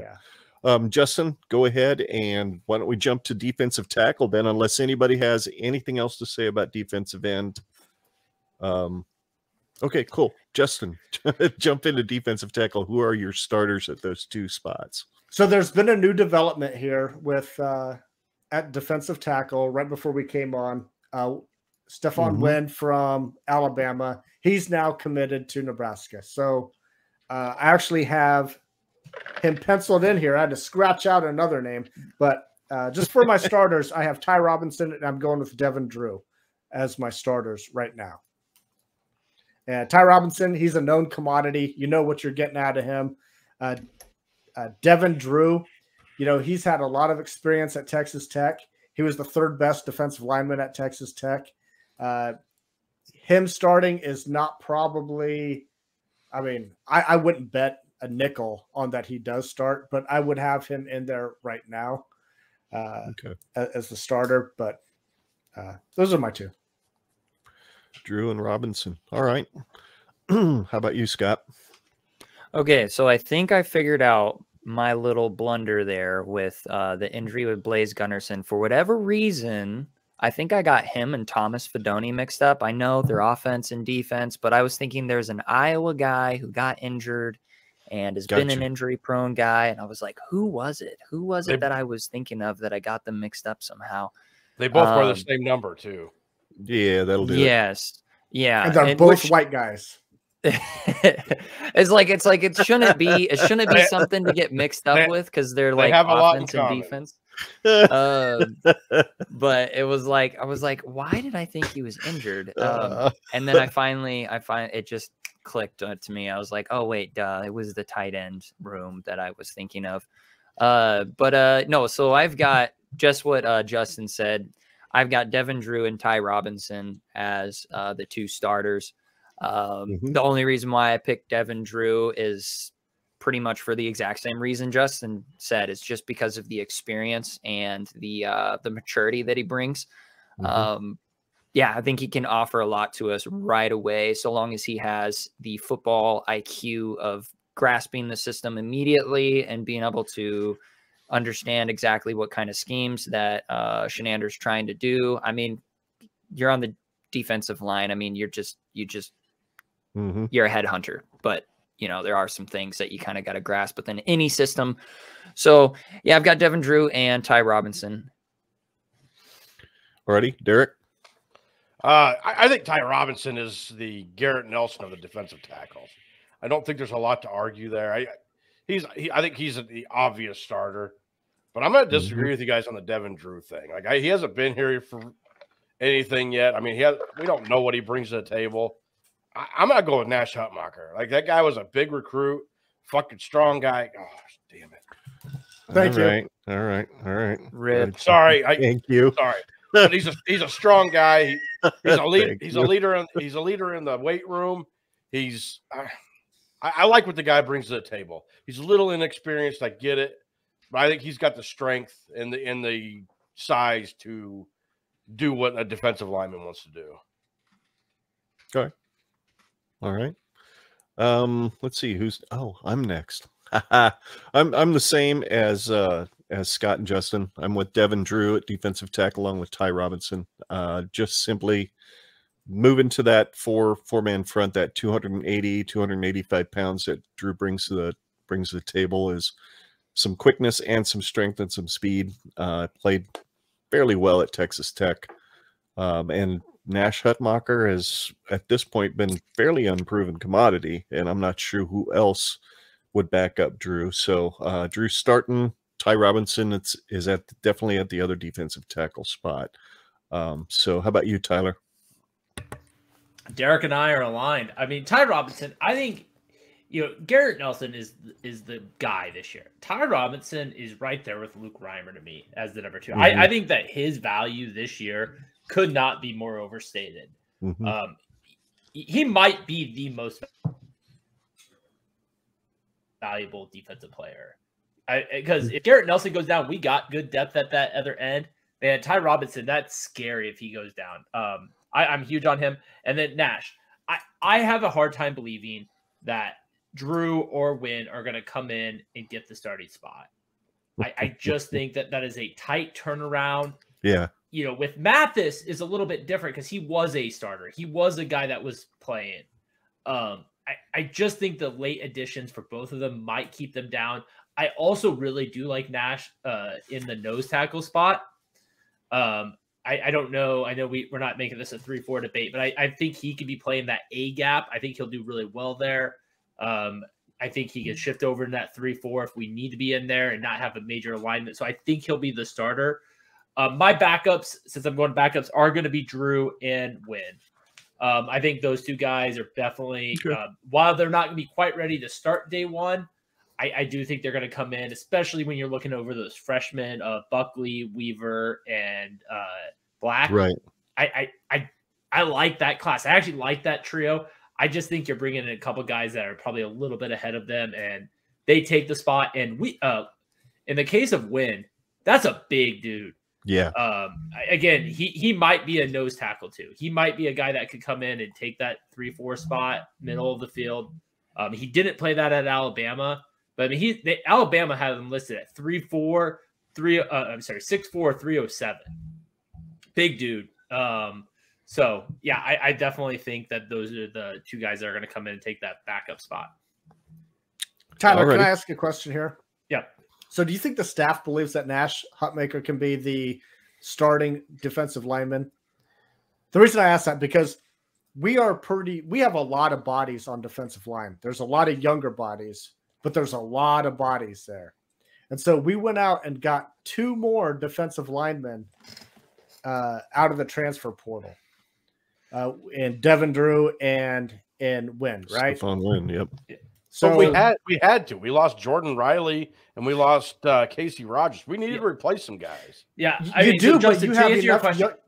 Yeah. Justin, go ahead, and why don't we jump to defensive tackle then, unless anybody has anything else to say about defensive end. Okay, cool. Justin, jump into defensive tackle. Who are your starters at those two spots? So there's been a new development here with at defensive tackle right before we came on. Stephon Wynn from Alabama. He's now committed to Nebraska. So I actually have him penciled in here. I had to scratch out another name, but just for my starters, I have Ty Robinson, and I'm going with Devin Drew as my starters right now. And Ty Robinson, he's a known commodity. You know what you're getting out of him. Devin Drew, you know, he's had a lot of experience at Texas Tech. He was the third best defensive lineman at Texas Tech. Him starting is not probably, I mean, I wouldn't bet a nickel on that he does start, but I would have him in there right now as the starter. But those are my two. Drew and Robinson. All right. How about you, Scott? Okay, so I think I figured out my little blunder there with the injury with Blaise Gunnerson. For whatever reason, I think I got him and Thomas Fidone mixed up. I know they're offense and defense, but I was thinking there's an Iowa guy who got injured and has been an injury-prone guy, and I was like, who was it? Who was it that I was thinking of that I got them mixed up somehow? They both wear the same number, too. Yeah, that'll do it. Yes. Yeah. And they're both white guys. It's like it shouldn't be something to get mixed up with because they're like offense and defense. But it was like I was like, why did I think he was injured? And then I find it just clicked to me. I was like, oh wait, it was the tight end room that I was thinking of. But no, so I've got just what Justin said. I've got Devin Drew and Ty Robinson as the two starters. The only reason why I picked Devin Drew is pretty much for the exact same reason Justin said. It's just because of the experience and the maturity that he brings. Yeah, I think he can offer a lot to us right away, so long as he has the football IQ of grasping the system immediately and being able to understand exactly what kind of schemes that Shenander's trying to do. I mean, you're on the defensive line. I mean, you're a headhunter, but you know, there are some things that you kind of got to grasp within any system. So yeah, I've got Devin Drew and Ty Robinson. Alrighty, Derrick. I think Ty Robinson is the Garrett Nelson of the defensive tackles. I don't think there's a lot to argue there. I think he's the obvious starter, but I'm going to disagree with you guys on the Devin Drew thing. Like he hasn't been here for anything yet. I mean, we don't know what he brings to the table. I'm going to go with Nash Hutmacher. Like that guy was a big recruit, fucking strong guy. Oh, damn it. Thank you. All right. Rip. Sorry. Thank you. Sorry. But he's a strong guy. He's a leader. He's a leader in the weight room. I like what the guy brings to the table. He's a little inexperienced. I get it, but I think he's got the strength and the size to do what a defensive lineman wants to do. Okay. All right. Let's see I'm next. I'm the same as Scott and Justin. I'm with Devin Drew at defensive tackle along with Ty Robinson. Just simply moving to that four-man front, that 285 pounds that Drew brings to the table is some quickness and some strength and some speed. Played fairly well at Texas Tech. And Nash Hutmacher has at this point been fairly unproven commodity, and I'm not sure who else would back up Drew. So Drew starting, Ty Robinson is definitely at the other defensive tackle spot. So how about you, Tyler? Derrick and I are aligned. I mean, Ty Robinson, I think, Garrett Nelson is the guy this year. Ty Robinson is right there with Luke Reimer to me as the number two. I think that his value this year could not be more overstated. He might be the most valuable defensive player. Because if Garrett Nelson goes down, we got good depth at that other end. Man, Ty Robinson, that's scary if he goes down. I'm huge on him. And then Nash. I have a hard time believing that Drew or Wynn are going to come in and get the starting spot. I just think that is a tight turnaround. Yeah. You know, with Mathis is a little bit different because he was a starter. He was a guy that was playing. I just think the late additions for both of them might keep them down. I also really do like Nash in the nose tackle spot. I don't know. I know we're not making this a 3-4 debate, but I think he could be playing that A gap. I think he'll do really well there. I think he can shift over in that 3-4 if we need to be in there and not have a major alignment. So I think he'll be the starter. My backups, since I'm going backups, are going to be Drew and Wynn. I think those two guys are definitely, while they're not going to be quite ready to start day one, I do think they're going to come in, especially when you're looking over those freshmen, Buckley, Weaver, and Black. Right. I like that class. I actually like that trio. I just think you're bringing in a couple guys that are probably a little bit ahead of them, and they take the spot. And we, in the case of Wynn, that's a big dude. Yeah. Again, he might be a nose tackle too. He might be a guy that could come in and take that 3-4 spot, middle of the field. He didn't play that at Alabama, but I mean, Alabama had him listed at 6'4", 307. Big dude. So yeah, I definitely think that those are the two guys that are going to come in and take that backup spot. Tyler, can I ask a question here? Yeah. So do you think the staff believes that Nash Hutmaker can be the starting defensive lineman? The reason I ask that, because we have a lot of bodies on defensive line. There's a lot of younger bodies, but there's a lot of bodies there. And so we went out and got 2 more defensive linemen out of the transfer portal. And Devin Drew and Wynn, right? Stephon Wynn, yep. So we had to. We lost Jordan Riley and we lost Casey Rogers. We needed to replace some guys. Yeah, Justin,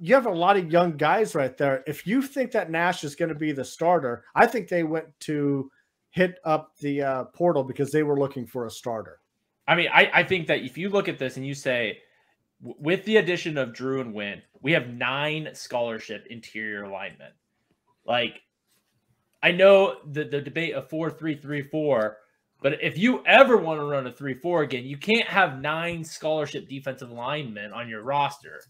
you have a lot of young guys right there. If you think that Nash is going to be the starter, I think they went to hit up the portal because they were looking for a starter. I mean, I think that if you look at this and you say, with the addition of Drew and Wynn, we have 9 scholarship interior linemen. Like, I know the debate of 4-3-3-4, but if you ever want to run a 3-4 again, you can't have 9 scholarship defensive linemen on your roster.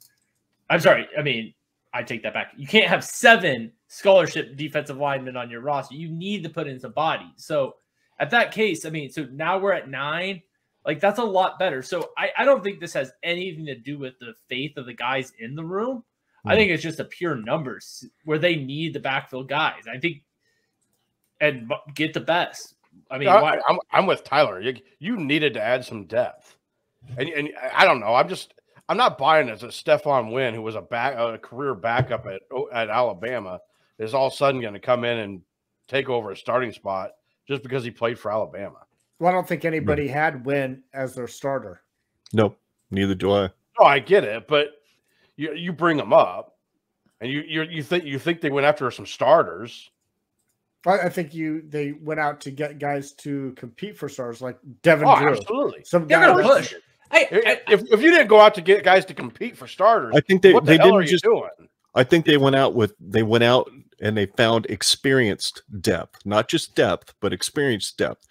I'm sorry. I mean, I take that back. You can't have 7 scholarship defensive linemen on your roster. You need to put in some bodies. So at that case, I mean, so now we're at 9. Like, that's a lot better. So I don't think this has anything to do with the faith of the guys in the room. I think it's just a pure numbers where they need the backfield guys. I think, and get the best. I mean, I'm with Tyler. You needed to add some depth, and I don't know. I'm not buying it that Stephon Wynn, who was a career backup at Alabama, is all of a sudden going to come in and take over a starting spot just because he played for Alabama. Well, I don't think anybody had Wynn as their starter. Nope, neither do I. No, I get it, but you bring them up, and you think they went after some starters. I think they went out to get guys to compete for stars, like Devin Drew. Absolutely. Some guys guys push. If you didn't go out to get guys to compete for starters, I think they didn't just doing? I think they went out and they found experienced depth, not just depth, but experienced depth.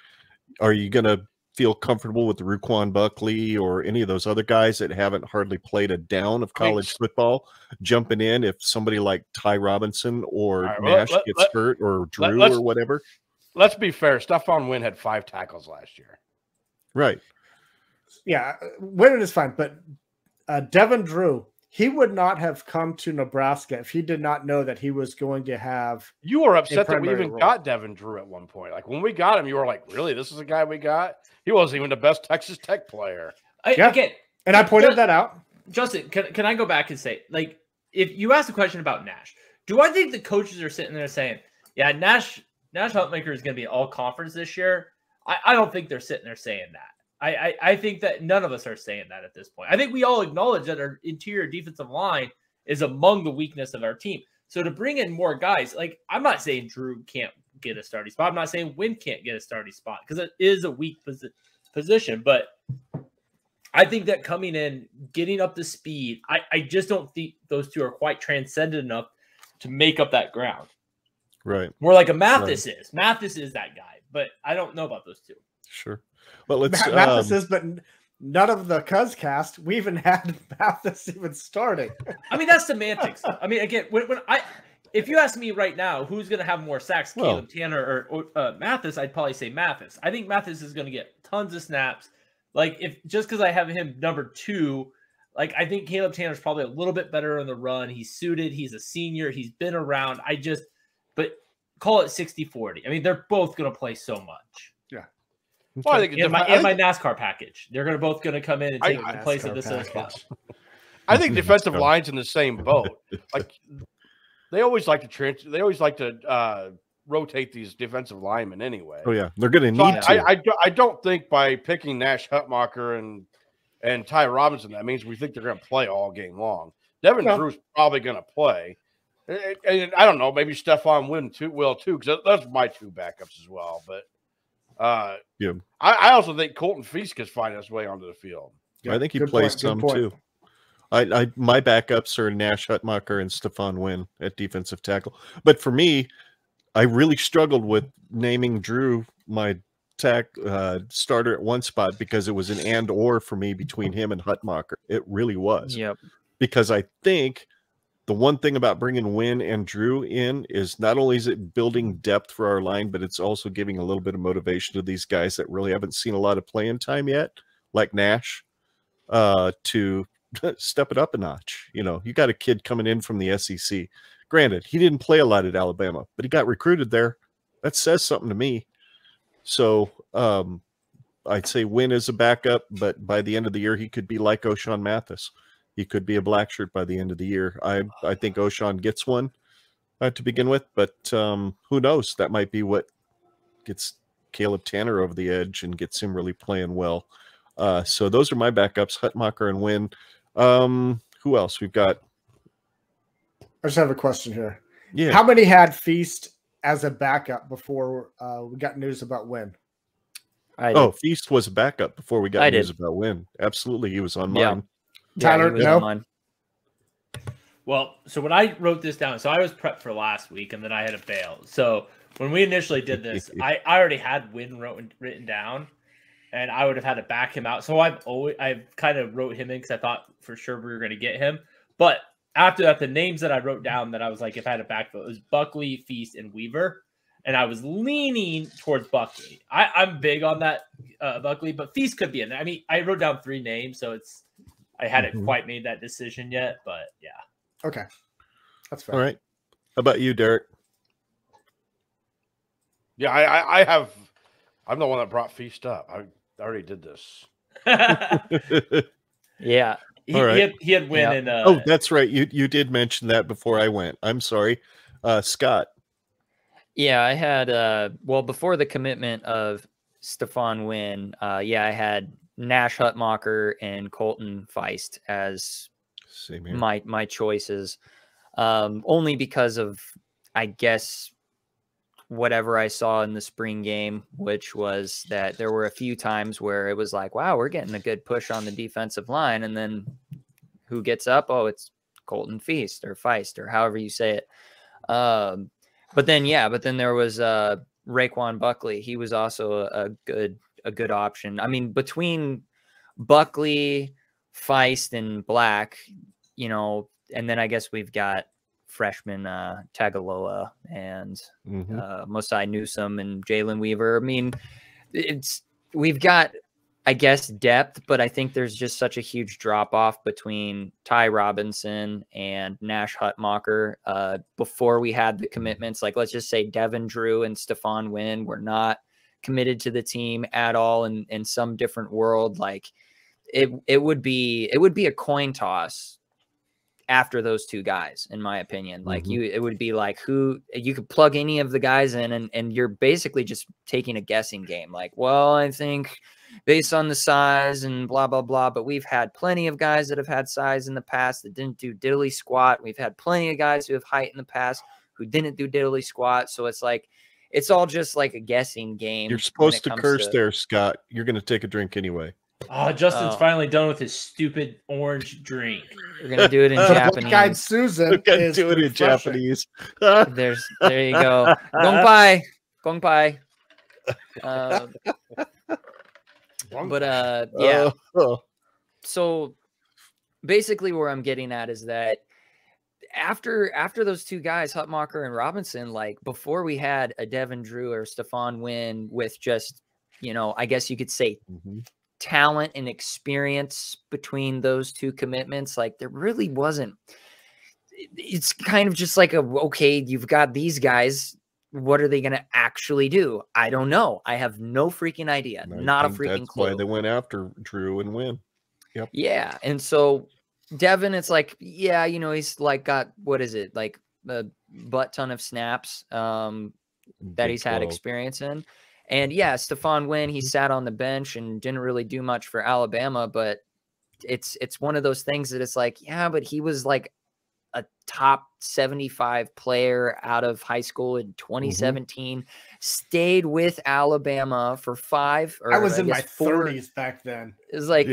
Are you going to feel comfortable with Ruquan Buckley or any of those other guys that haven't hardly played a down of college football jumping in if somebody like Ty Robinson or Nash gets hurt or Drew or whatever? Let's be fair. Stephon Wynn had 5 tackles last year. Right. Yeah, Wynn is fine, but Devin Drew, he would not have come to Nebraska if he did not know that he was going to have. You were upset that we even got Devin Drew at one point. Like, when we got him, you were like, really? This is a guy we got? He wasn't even the best Texas Tech player. Again, and I pointed that out. Justin, can I go back and say, like, if you asked a question about Nash, do I think the coaches are sitting there saying, yeah, Nash Hutmaker is going to be all conference this year? I don't think they're sitting there saying that. I think that none of us are saying that at this point. I think we all acknowledge that our interior defensive line is among the weakness of our team. So to bring in more guys, like, I'm not saying Drew can't get a starting spot. I'm not saying Wynn can't get a starting spot because it is a weak position. But I think that coming in, getting up to speed, I just don't think those two are quite transcendent enough to make up that ground. Right. More like a Mathis is. Mathis is that guy, but I don't know about those two. Sure. Well, let's Mathis is, but none of the Cuz cast we even had Mathis even starting. I mean, that's semantics. I mean, again, if you ask me right now, who's going to have more sacks, Caleb Tanner or Mathis, I'd probably say Mathis. I think Mathis is going to get tons of snaps. Like, if just because I have him number 2, like, I think Caleb Tanner's probably a little bit better on the run. He's suited. He's a senior. He's been around. But call it 60-40. I mean, they're both going to play so much. Yeah. Well, I think my NASCAR package, they're both going to come in and take the place of this spot. I think defensive line's in the same boat. Like, they always like to rotate these defensive linemen anyway. Oh yeah, they're going to need to. I don't think by picking Nash Hutmacher and Ty Robinson that means we think they're going to play all game long. Devin Drew's probably going to play, and I don't know, maybe Stephon Wynn will too, because those are my 2 backups as well. But I also think Colton Feast could find his way onto the field. I think he plays some too. My backups are Nash Hutmacher and Stephon Wynn at defensive tackle. But for me, I really struggled with naming Drew my starter at one spot because it was an and/or for me between him and Hutmacher. It really was. Yep. Because I think the one thing about bringing Wynn and Drew in is not only is it building depth for our line, but it's also giving a little bit of motivation to these guys that really haven't seen a lot of playing time yet, like Nash, to step it up a notch. You know, you got a kid coming in from the SEC. Granted, he didn't play a lot at Alabama, but he got recruited there. That says something to me. So I'd say Wynn is a backup, but by the end of the year, he could be like O'Shawn Mathis. He could be a black shirt by the end of the year. I think O'Shawn gets one to begin with, but who knows? That might be what gets Caleb Tanner over the edge and gets him really playing well. So those are my backups, Hutmacher and Wynn. Who else? We've got. I just have a question here. Yeah. How many had Feast as a backup before we got news about Wynn? Feast was a backup before we got news about Wynn. Absolutely, he was on mine. Tyler, no. Well, so when I wrote this down, so I was prepped for last week, and then I had to bail. So when we initially did this, I already had Wynn written down, and I would have had to back him out. So I've kind of wrote him in because I thought for sure we were going to get him. But after that, the names that I wrote down that I was like, if I had a backfill, it was Buckley, Feast, and Weaver. And I was leaning towards Buckley. I'm big on that Buckley, but Feast could be in there. I mean, I wrote down 3 names, so I hadn't quite made that decision yet, but yeah. Okay. That's fair. All right. How about you, Derrick? Yeah, I'm the one that brought Feast up. I already did this. Yeah. He had Wynn and that's right. You did mention that before I went. I'm sorry. Scott. Yeah, I had before the commitment of Stephon Wynn, I had Nash Hutmacher and Colton Feist as my choices. Only because of, I guess, whatever I saw in the spring game, which was that there were a few times where it was like, wow, we're getting a good push on the defensive line. And then who gets up? Oh, it's Colton Feist or Feist or however you say it. But then there was Raekwon Buckley. He was also a good option. I mean, between Buckley, Feist, and Black, and then I guess we've got freshman Tagaloa and Mosai Newsome and Jalen Weaver. I mean, we've got, I guess, depth, but I think there's just such a huge drop off between Ty Robinson and Nash Hutmacher before we had the commitments. Like, let's just say Devin Drew and Stephon Wynn were not committed to the team at all in some different world. Like it would be a coin toss after those 2 guys, in my opinion. Like it would be like who you could plug any of the guys in and you're basically just taking a guessing game. Like, well, I think based on the size and blah, blah, blah, but we've had plenty of guys that have had size in the past that didn't do diddly squat. We've had plenty of guys who have height in the past who didn't do diddly squat. So it's like, it's all just like a guessing game. You're supposed to curse there, Scott. You're going to take a drink anyway. Oh, Justin's finally done with his stupid orange drink. We're gonna do it in Japanese. Black-eyed Susan We're gonna is do it in refreshing. Japanese. There you go. Gongpai. Gongpai. But yeah. So basically where I'm getting at is that after those two guys, Hutmacher and Robinson, like before we had a Devin Drew or Stephon Wynn with just, I guess you could say talent and experience between those two commitments, like there really wasn't. It's kind of just like okay, you've got these guys. What are they going to actually do? I don't know. I have no freaking idea. Not a freaking clue. That's why they went after Drew and Wynn. Yep. Yeah. And so Devin, it's like, yeah, he's like got, what is it? Like a butt ton of snaps that he's had experience in. And yeah, Stephon Wynn, he sat on the bench and didn't really do much for Alabama, but it's one of those things that it's like, yeah, but he was like a top 75 player out of high school in 2017, stayed with Alabama for I was in my 30s back then. It was like,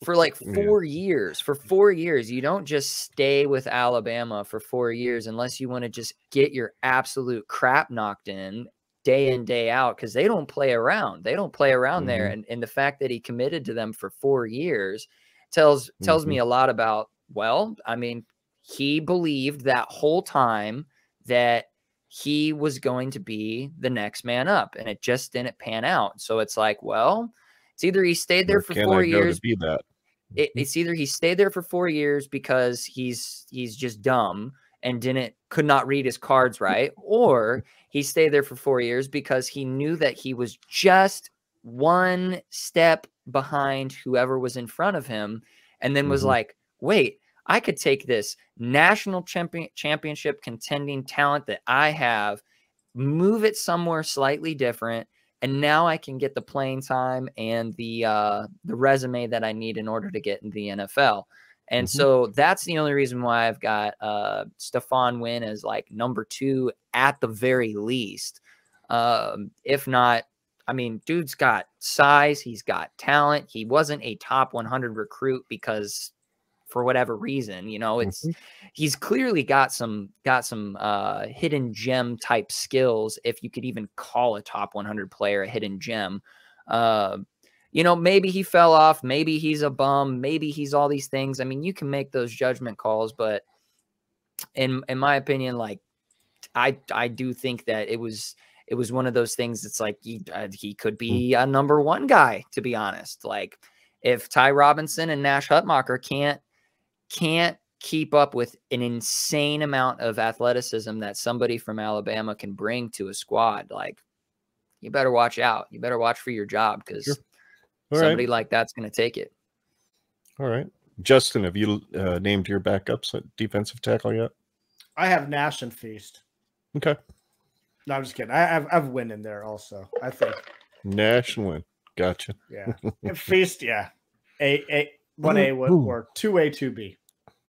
for like 4 years. For 4 years, you don't just stay with Alabama for 4 years unless you want to just get your absolute crap knocked in, day out, because they don't play around. They don't play around there. And the fact that he committed to them for 4 years tells me a lot about, well, I mean, he believed that whole time that he was going to be the next man up, and it just didn't pan out. So it's like, well, it's either he stayed there for 4 years. It's either he stayed there for 4 years because he's just dumb and could not read his cards right, or he stayed there for 4 years because he knew that he was just one step behind whoever was in front of him, and then was like, wait, I could take this national championship contending talent that I have, move it somewhere slightly different, and now I can get the playing time and the resume that I need in order to get in the NFL. And so that's the only reason why I've got Stephon Wynn as like number 2 at the very least. If not, I mean, dude's got size, he's got talent. He wasn't a top 100 recruit because for whatever reason, he's clearly got some hidden gem type skills. If you could even call a top 100 player a hidden gem, maybe he fell off, maybe he's a bum, maybe he's all these things. I mean, you can make those judgment calls, but in my opinion, like I do think that it was one of those things that's like he could be a number 1 guy, to be honest. Like if Ty Robinson and Nash Hutmacher can't keep up with an insane amount of athleticism that somebody from Alabama can bring to a squad, like you better watch out. You better watch for your job, because somebody like that's going to take it. All right. Justin, have you named your backups at defensive tackle yet? I have Nash and Feast. Okay. No, I'm just kidding. I've Wynn in there also, I think. Nash and Wynn. Gotcha. Yeah. And Feast, yeah. 1A would work. 2A, 2B.